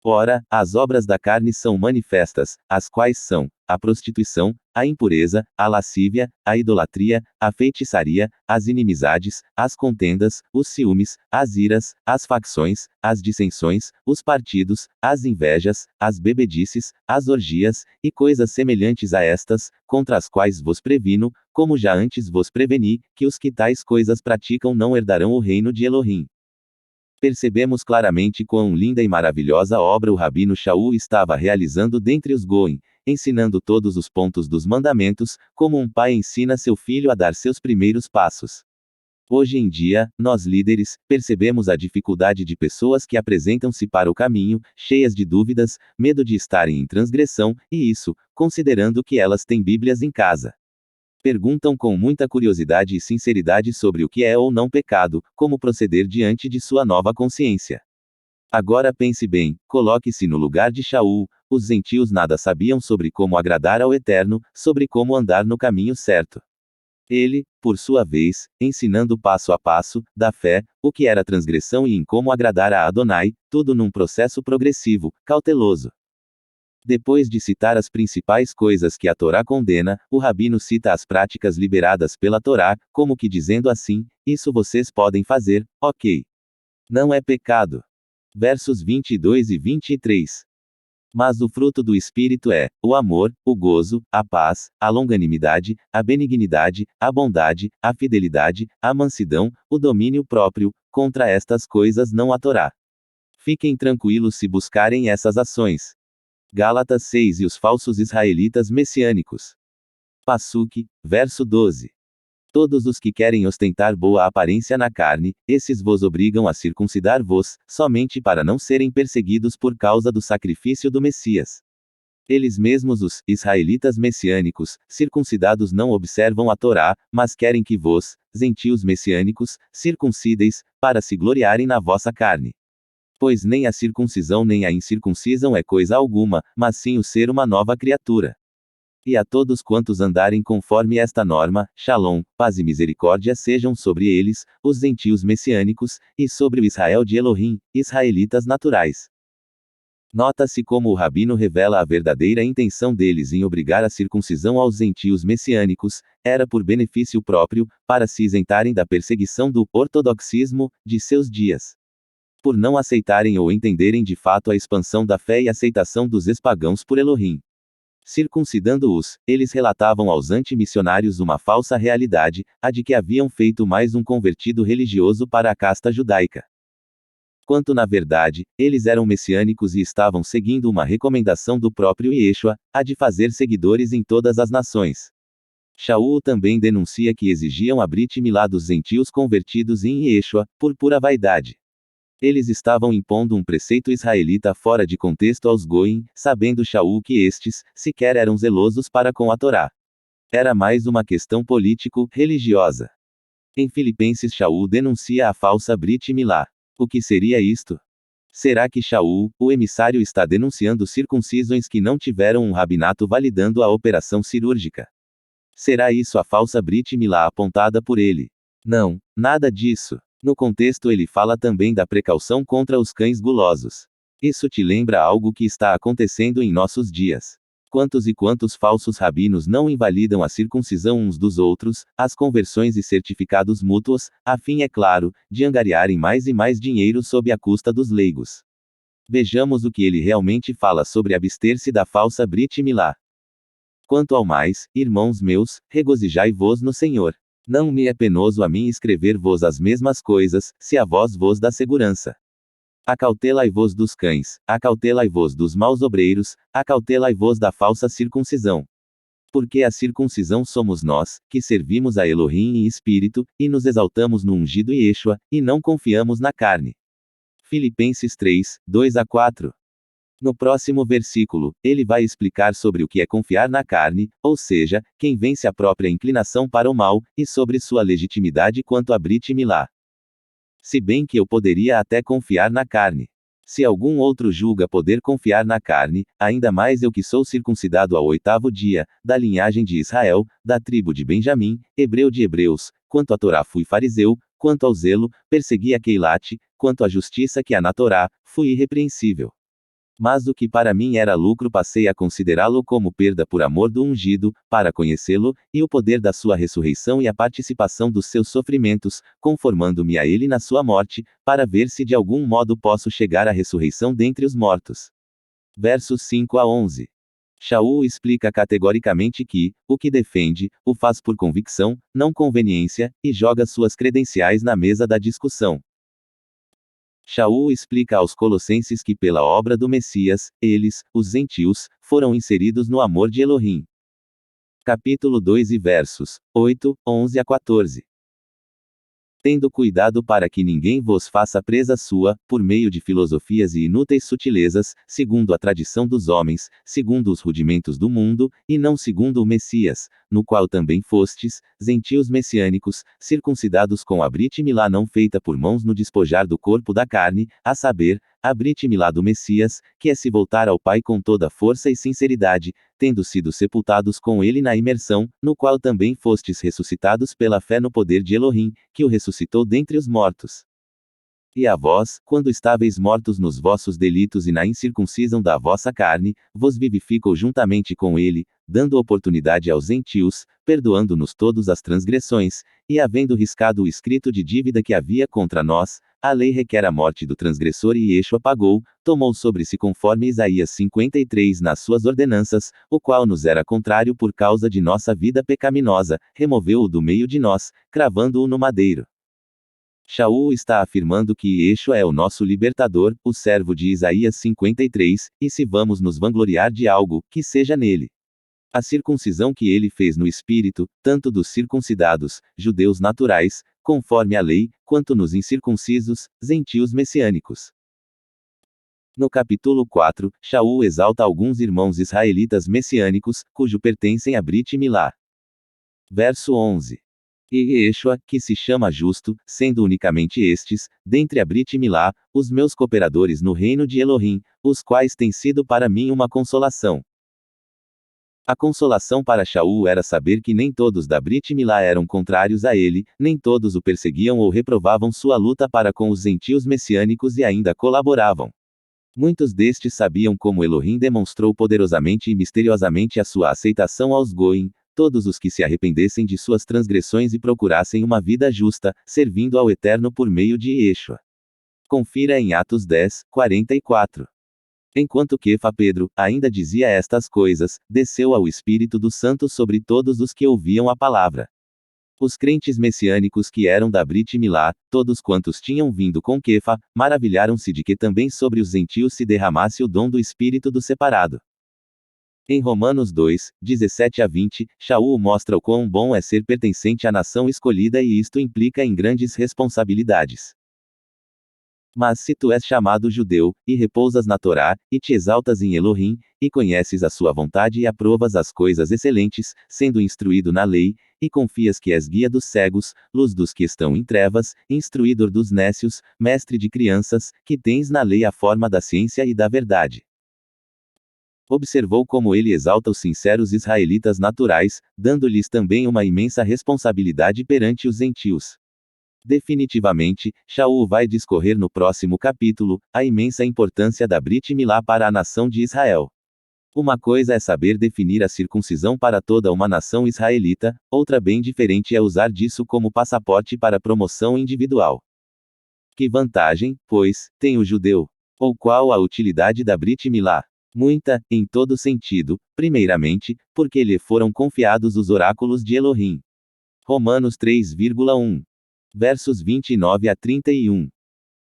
Ora, as obras da carne são manifestas, as quais são a prostituição, a impureza, a lascívia, a idolatria, a feitiçaria, as inimizades, as contendas, os ciúmes, as iras, as facções, as dissensões, os partidos, as invejas, as bebedices, as orgias, e coisas semelhantes a estas, contra as quais vos previno, como já antes vos preveni, que os que tais coisas praticam não herdarão o reino de Elohim. Percebemos claramente quão linda e maravilhosa obra o Rabino Shaul estava realizando dentre os Goim, ensinando todos os pontos dos mandamentos, como um pai ensina seu filho a dar seus primeiros passos. Hoje em dia, nós líderes, percebemos a dificuldade de pessoas que apresentam-se para o caminho, cheias de dúvidas, medo de estarem em transgressão, e isso, considerando que elas têm Bíblias em casa. Perguntam com muita curiosidade e sinceridade sobre o que é ou não pecado, como proceder diante de sua nova consciência. Agora pense bem, coloque-se no lugar de Shaul, os gentios nada sabiam sobre como agradar ao Eterno, sobre como andar no caminho certo. Ele, por sua vez, ensinando passo a passo, da fé, o que era transgressão e em como agradar a Adonai, tudo num processo progressivo, cauteloso. Depois de citar as principais coisas que a Torá condena, o Rabino cita as práticas liberadas pela Torá, como que dizendo assim, isso vocês podem fazer, ok. Não é pecado. Versos 22 e 23. Mas o fruto do Espírito é o amor, o gozo, a paz, a longanimidade, a benignidade, a bondade, a fidelidade, a mansidão, o domínio próprio, contra estas coisas não há Torá. Fiquem tranquilos se buscarem essas ações. Gálatas 6 e os falsos israelitas messiânicos. Passuque, verso 12. Todos os que querem ostentar boa aparência na carne, esses vos obrigam a circuncidar-vos, somente para não serem perseguidos por causa do sacrifício do Messias. Eles mesmos, os israelitas messiânicos, circuncidados não observam a Torá, mas querem que vos, gentios messiânicos, circuncideis, para se gloriarem na vossa carne. Pois nem a circuncisão nem a incircuncisão é coisa alguma, mas sim o ser uma nova criatura. E a todos quantos andarem conforme esta norma, Shalom, paz e misericórdia sejam sobre eles, os gentios messiânicos, e sobre o Israel de Elohim, israelitas naturais. Nota-se como o Rabino revela a verdadeira intenção deles em obrigar a circuncisão aos gentios messiânicos, era por benefício próprio, para se isentarem da perseguição do ortodoxismo de seus dias. Por não aceitarem ou entenderem de fato a expansão da fé e aceitação dos ex-pagãos por Elohim. Circuncidando-os, eles relatavam aos antimissionários uma falsa realidade, a de que haviam feito mais um convertido religioso para a casta judaica. Quanto na verdade, eles eram messiânicos e estavam seguindo uma recomendação do próprio Yeshua, a de fazer seguidores em todas as nações. Shaul também denuncia que exigiam a Brit Milá dos gentios convertidos em Yeshua, por pura vaidade. Eles estavam impondo um preceito israelita fora de contexto aos Goim, sabendo Shaul que estes, sequer eram zelosos para com a Torá. Era mais uma questão político-religiosa. Em Filipenses, Shaul denuncia a falsa Brit Milá. O que seria isto? Será que Shaul, o emissário, está denunciando circuncisões que não tiveram um rabinato validando a operação cirúrgica? Será isso a falsa Brit Milá apontada por ele? Não, nada disso. No contexto ele fala também da precaução contra os cães gulosos. Isso te lembra algo que está acontecendo em nossos dias. Quantos e quantos falsos rabinos não invalidam a circuncisão uns dos outros, as conversões e certificados mútuos, a fim, é claro, de angariarem mais e mais dinheiro sob a custa dos leigos. Vejamos o que ele realmente fala sobre abster-se da falsa Brit Milá. Quanto ao mais, irmãos meus, regozijai-vos no Senhor. Não me é penoso a mim escrever-vos as mesmas coisas, se a vós vos dá segurança. Acautelai-vos dos cães, acautelai-vos dos maus obreiros, acautelai-vos da falsa circuncisão. Porque a circuncisão somos nós, que servimos a Elohim em espírito, e nos exaltamos no ungido Yeshua, e não confiamos na carne. Filipenses 3, 2-4. No próximo versículo, ele vai explicar sobre o que é confiar na carne, ou seja, quem vence a própria inclinação para o mal, e sobre sua legitimidade quanto a Brit Milá. Se bem que eu poderia até confiar na carne. Se algum outro julga poder confiar na carne, ainda mais eu que sou circuncidado ao 8º dia, da linhagem de Israel, da tribo de Benjamim, hebreu de hebreus, quanto à Torá fui fariseu, quanto ao zelo, persegui a Keilate, quanto à justiça que há na Torá, fui irrepreensível. Mas o que para mim era lucro passei a considerá-lo como perda por amor do ungido, para conhecê-lo, e o poder da sua ressurreição e a participação dos seus sofrimentos, conformando-me a ele na sua morte, para ver se de algum modo posso chegar à ressurreição dentre os mortos. Versos 5-11. Shaul explica categoricamente que, o que defende, o faz por convicção, não conveniência, e joga suas credenciais na mesa da discussão. Shaul explica aos colossenses que pela obra do Messias, eles, os gentios, foram inseridos no amor de Elohim. Capítulo 2 e versos 8, 11-14. Tendo cuidado para que ninguém vos faça presa sua, por meio de filosofias e inúteis sutilezas, segundo a tradição dos homens, segundo os rudimentos do mundo, e não segundo o Messias, no qual também fostes, gentios messiânicos, circuncidados com a Brit Milá não feita por mãos no despojar do corpo da carne, a saber, a Brit Milá do Messias, que é se voltar ao Pai com toda força e sinceridade, tendo sido sepultados com ele na imersão, no qual também fostes ressuscitados pela fé no poder de Elohim, que o ressuscitou dentre os mortos. E a vós, quando estáveis mortos nos vossos delitos e na incircuncisão da vossa carne, vos vivificou juntamente com ele, dando oportunidade aos gentios, perdoando-nos todas as transgressões, e havendo riscado o escrito de dívida que havia contra nós, a lei requer a morte do transgressor e Yeshua pagou, tomou sobre si conforme Isaías 53 nas suas ordenanças, o qual nos era contrário por causa de nossa vida pecaminosa, removeu-o do meio de nós, cravando-o no madeiro. Shaul está afirmando que Yeshua é o nosso libertador, o servo de Isaías 53, e se vamos nos vangloriar de algo, que seja nele. A circuncisão que ele fez no espírito, tanto dos circuncidados, judeus naturais, conforme a lei, quanto nos incircuncisos, gentios messiânicos. No capítulo 4, Shaul exalta alguns irmãos israelitas messiânicos, cujo pertencem a Brit Milá. Verso 11. E Yeshua, que se chama justo, sendo unicamente estes, dentre a Brit Milá, os meus cooperadores no reino de Elohim, os quais têm sido para mim uma consolação. A consolação para Shaul era saber que nem todos da Brit Milá eram contrários a ele, nem todos o perseguiam ou reprovavam sua luta para com os gentios messiânicos e ainda colaboravam. Muitos destes sabiam como Elohim demonstrou poderosamente e misteriosamente a sua aceitação aos Goim, todos os que se arrependessem de suas transgressões e procurassem uma vida justa, servindo ao Eterno por meio de Yeshua. Confira em Atos 10, 44. Enquanto Kefa Pedro ainda dizia estas coisas, desceu ao Espírito do Santo sobre todos os que ouviam a palavra. Os crentes messiânicos que eram da Brit Milá, todos quantos tinham vindo com Kefa, maravilharam-se de que também sobre os gentios se derramasse o dom do Espírito do separado. Em Romanos 2, 17-20, Shaul mostra o quão bom é ser pertencente à nação escolhida e isto implica em grandes responsabilidades. Mas se tu és chamado judeu, e repousas na Torá, e te exaltas em Elohim, e conheces a sua vontade e aprovas as coisas excelentes, sendo instruído na lei, e confias que és guia dos cegos, luz dos que estão em trevas, instruidor dos nécios, mestre de crianças, que tens na lei a forma da ciência e da verdade. Observou como ele exalta os sinceros israelitas naturais, dando-lhes também uma imensa responsabilidade perante os gentios. Definitivamente, Shaul vai discorrer no próximo capítulo, a imensa importância da Brit Milá para a nação de Israel. Uma coisa é saber definir a circuncisão para toda uma nação israelita, outra bem diferente é usar disso como passaporte para promoção individual. Que vantagem, pois, tem o judeu? Ou qual a utilidade da Brit Milá? Muita, em todo sentido, primeiramente, porque lhe foram confiados os oráculos de Elohim. Romanos 3,1. Versos 29 a 31.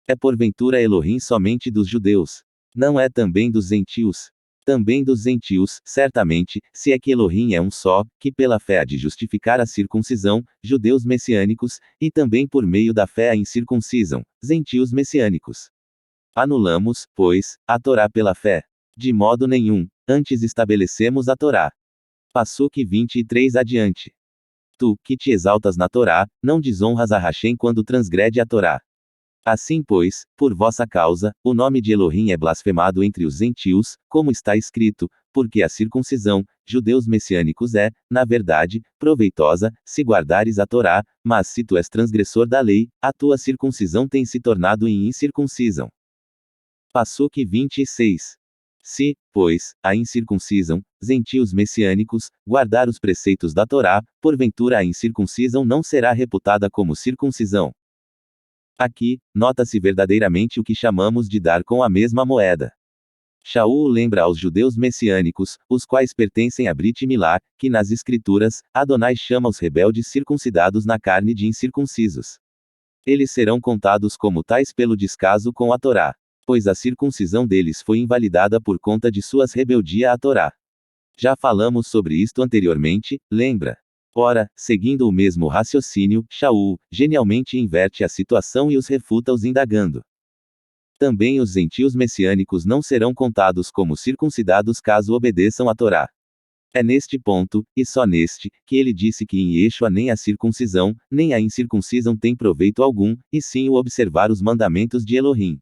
É porventura Elohim somente dos judeus? Não é também dos gentios? Também dos gentios, certamente, se é que Elohim é um só, que pela fé há de justificar a circuncisão, judeus messiânicos, e também por meio da fé a incircuncisão, gentios messiânicos. Anulamos, pois, a Torá pela fé? De modo nenhum, antes estabelecemos a Torá. Passuque 23 adiante. Tu, que te exaltas na Torá, não desonras a Hashem quando transgrede a Torá. Assim pois, por vossa causa, o nome de Elohim é blasfemado entre os gentios, como está escrito, porque a circuncisão, judeus messiânicos é, na verdade, proveitosa, se guardares a Torá, mas se tu és transgressor da lei, a tua circuncisão tem se tornado em incircuncisão. Passuque 26. Se, pois, a incircuncisão, gentios messiânicos, guardar os preceitos da Torá, porventura a incircuncisão não será reputada como circuncisão. Aqui, nota-se verdadeiramente o que chamamos de dar com a mesma moeda. Shaul lembra aos judeus messiânicos, os quais pertencem a Brit Milá, que nas Escrituras, Adonai chama os rebeldes circuncidados na carne de incircuncisos. Eles serão contados como tais pelo descaso com a Torá, pois a circuncisão deles foi invalidada por conta de suas rebeldia à Torá. Já falamos sobre isto anteriormente, lembra? Ora, seguindo o mesmo raciocínio, Shaul, genialmente inverte a situação e os refuta os indagando. Também os gentios messiânicos não serão contados como circuncidados caso obedeçam à Torá. É neste ponto, e só neste, que ele disse que em Yeshua nem a circuncisão, nem a incircuncisão tem proveito algum, e sim o observar os mandamentos de Elohim.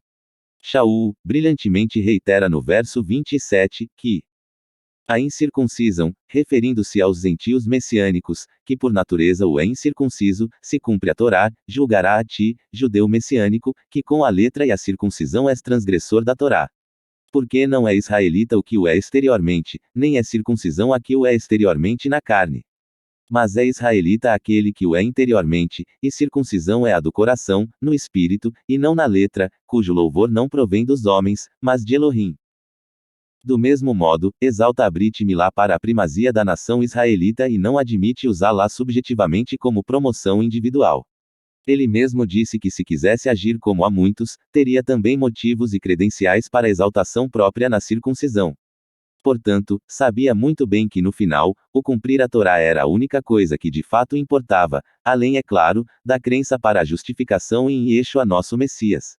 Shaul, brilhantemente reitera no verso 27, que a incircuncisão, referindo-se aos gentios messiânicos, que por natureza o é incircunciso, se cumpre a Torá, julgará a ti, judeu messiânico, que com a letra e a circuncisão és transgressor da Torá. Porque não é israelita o que o é exteriormente, nem é circuncisão a que o é exteriormente na carne. Mas é israelita aquele que o é interiormente, e circuncisão é a do coração, no espírito, e não na letra, cujo louvor não provém dos homens, mas de Elohim. Do mesmo modo, exalta a Brit Milá para a primazia da nação israelita e não admite usá-la subjetivamente como promoção individual. Ele mesmo disse que se quisesse agir como há muitos, teria também motivos e credenciais para a exaltação própria na circuncisão. Portanto, sabia muito bem que no final, o cumprir a Torá era a única coisa que de fato importava, além, é claro, da crença para a justificação em Yeshua nosso Messias.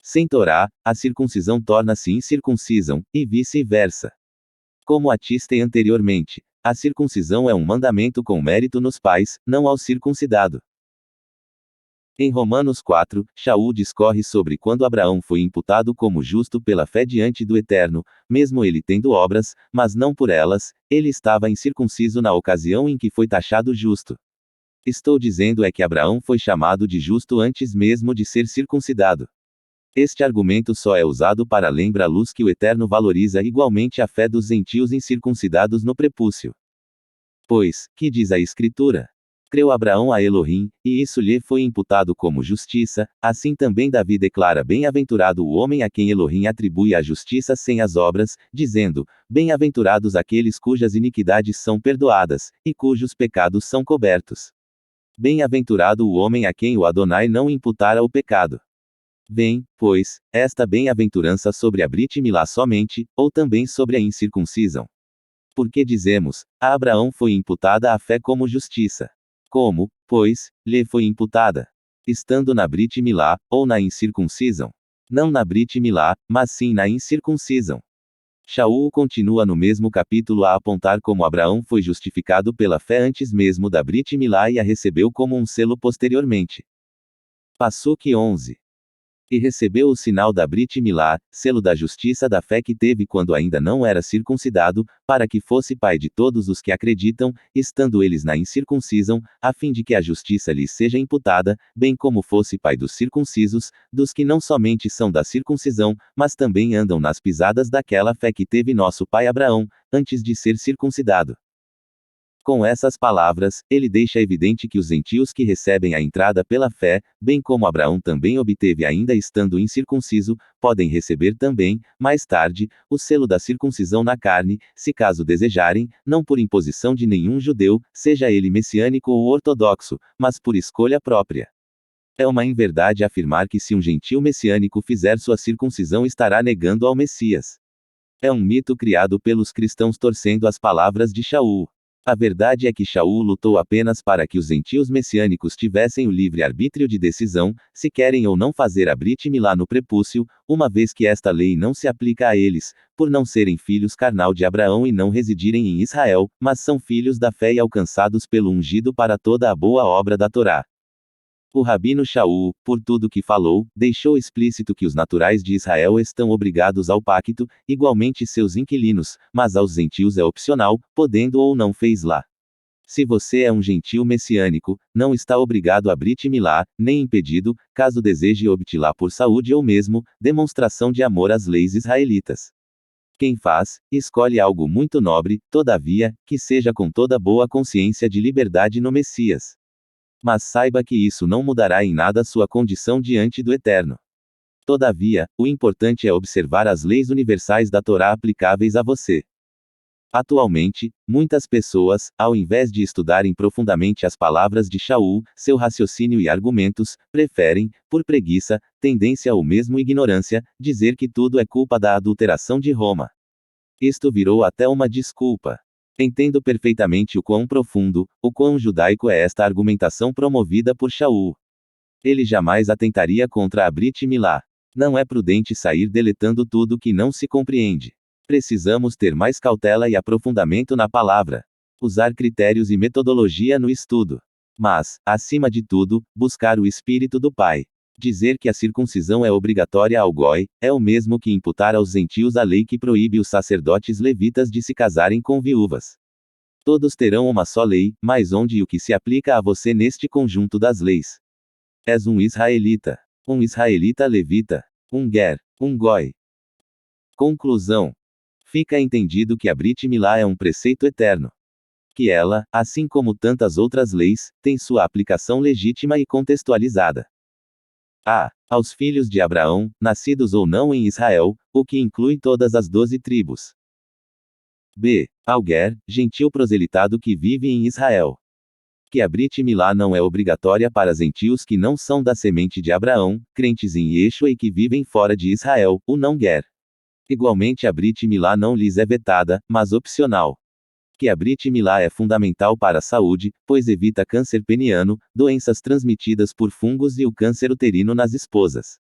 Sem Torá, a circuncisão torna-se incircuncisão, e vice-versa. Como atistei anteriormente, a circuncisão é um mandamento com mérito nos pais, não ao circuncidado. Em Romanos 4, Shaul discorre sobre quando Abraão foi imputado como justo pela fé diante do Eterno, mesmo ele tendo obras, mas não por elas, ele estava incircunciso na ocasião em que foi taxado justo. Estou dizendo é que Abraão foi chamado de justo antes mesmo de ser circuncidado. Este argumento só é usado para lembrar-lhes que o Eterno valoriza igualmente a fé dos gentios incircuncidados no prepúcio. Pois, que diz a Escritura? Creu Abraão a Elohim, e isso lhe foi imputado como justiça, assim também Davi declara bem-aventurado o homem a quem Elohim atribui a justiça sem as obras, dizendo, bem-aventurados aqueles cujas iniquidades são perdoadas, e cujos pecados são cobertos. Bem-aventurado o homem a quem o Adonai não imputara o pecado. Vem, pois, esta bem-aventurança sobre a Brit Milá somente, ou também sobre a incircuncisão. Porque dizemos, a Abraão foi imputada a fé como justiça. Como, pois, lhe foi imputada? Estando na Brit Milá, ou na incircuncisão? Não na Brit Milá, mas sim na incircuncisão. Shaul continua no mesmo capítulo a apontar como Abraão foi justificado pela fé antes mesmo da Brit Milá e a recebeu como um selo posteriormente. Passuque 11. E recebeu o sinal da Brit Milá, selo da justiça da fé que teve quando ainda não era circuncidado, para que fosse pai de todos os que acreditam, estando eles na incircuncisão, a fim de que a justiça lhes seja imputada, bem como fosse pai dos circuncisos, dos que não somente são da circuncisão, mas também andam nas pisadas daquela fé que teve nosso pai Abraão, antes de ser circuncidado. Com essas palavras, ele deixa evidente que os gentios que recebem a entrada pela fé, bem como Abraão também obteve ainda estando incircunciso, podem receber também, mais tarde, o selo da circuncisão na carne, se caso desejarem, não por imposição de nenhum judeu, seja ele messiânico ou ortodoxo, mas por escolha própria. É uma inverdade afirmar que se um gentio messiânico fizer sua circuncisão estará negando ao Messias. É um mito criado pelos cristãos torcendo as palavras de Shaul. A verdade é que Shaul lutou apenas para que os gentios messiânicos tivessem o livre arbítrio de decisão, se querem ou não fazer a Brit Milá no prepúcio, uma vez que esta lei não se aplica a eles, por não serem filhos carnal de Abraão e não residirem em Israel, mas são filhos da fé e alcançados pelo ungido para toda a boa obra da Torá. O rabino Shaul, por tudo que falou, deixou explícito que os naturais de Israel estão obrigados ao pacto, igualmente seus inquilinos, mas aos gentios é opcional, podendo ou não fez lá. Se você é um gentio messiânico, não está obrigado a Brit Milá, nem impedido, caso deseje obtê-la por saúde ou mesmo, demonstração de amor às leis israelitas. Quem faz, escolhe algo muito nobre, todavia, que seja com toda boa consciência de liberdade no Messias. Mas saiba que isso não mudará em nada sua condição diante do Eterno. Todavia, o importante é observar as leis universais da Torá aplicáveis a você. Atualmente, muitas pessoas, ao invés de estudarem profundamente as palavras de Shaul, seu raciocínio e argumentos, preferem, por preguiça, tendência ou mesmo ignorância, dizer que tudo é culpa da adulteração de Roma. Isto virou até uma desculpa. Entendo perfeitamente o quão profundo, o quão judaico é esta argumentação promovida por Shaul. Ele jamais atentaria contra a Brit Milá. Não é prudente sair deletando tudo que não se compreende. Precisamos ter mais cautela e aprofundamento na palavra. Usar critérios e metodologia no estudo. Mas, acima de tudo, buscar o Espírito do Pai. Dizer que a circuncisão é obrigatória ao goi, é o mesmo que imputar aos gentios a lei que proíbe os sacerdotes levitas de se casarem com viúvas. Todos terão uma só lei, mas onde e o que se aplica a você neste conjunto das leis? És um israelita levita, um ger, um goi. Conclusão. Fica entendido que a Brit Milá é um preceito eterno. Que ela, assim como tantas outras leis, tem sua aplicação legítima e contextualizada. A. Aos filhos de Abraão, nascidos ou não em Israel, o que inclui todas as 12 tribos. B. Ao ger, gentil proselitado que vive em Israel. Que a Brit Milá não é obrigatória para gentios que não são da semente de Abraão, crentes em Yeshua e que vivem fora de Israel, o não ger. Igualmente a Brit Milá não lhes é vetada, mas opcional. Que a Brit Milá é fundamental para a saúde, pois evita câncer peniano, doenças transmitidas por fungos e o câncer uterino nas esposas.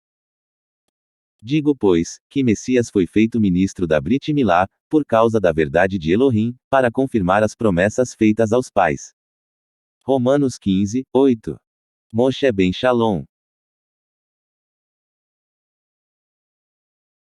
Digo, pois, que Messias foi feito ministro da Brit Milá, por causa da verdade de Elohim, para confirmar as promessas feitas aos pais. Romanos 15, 8. Moshe ben Shalom.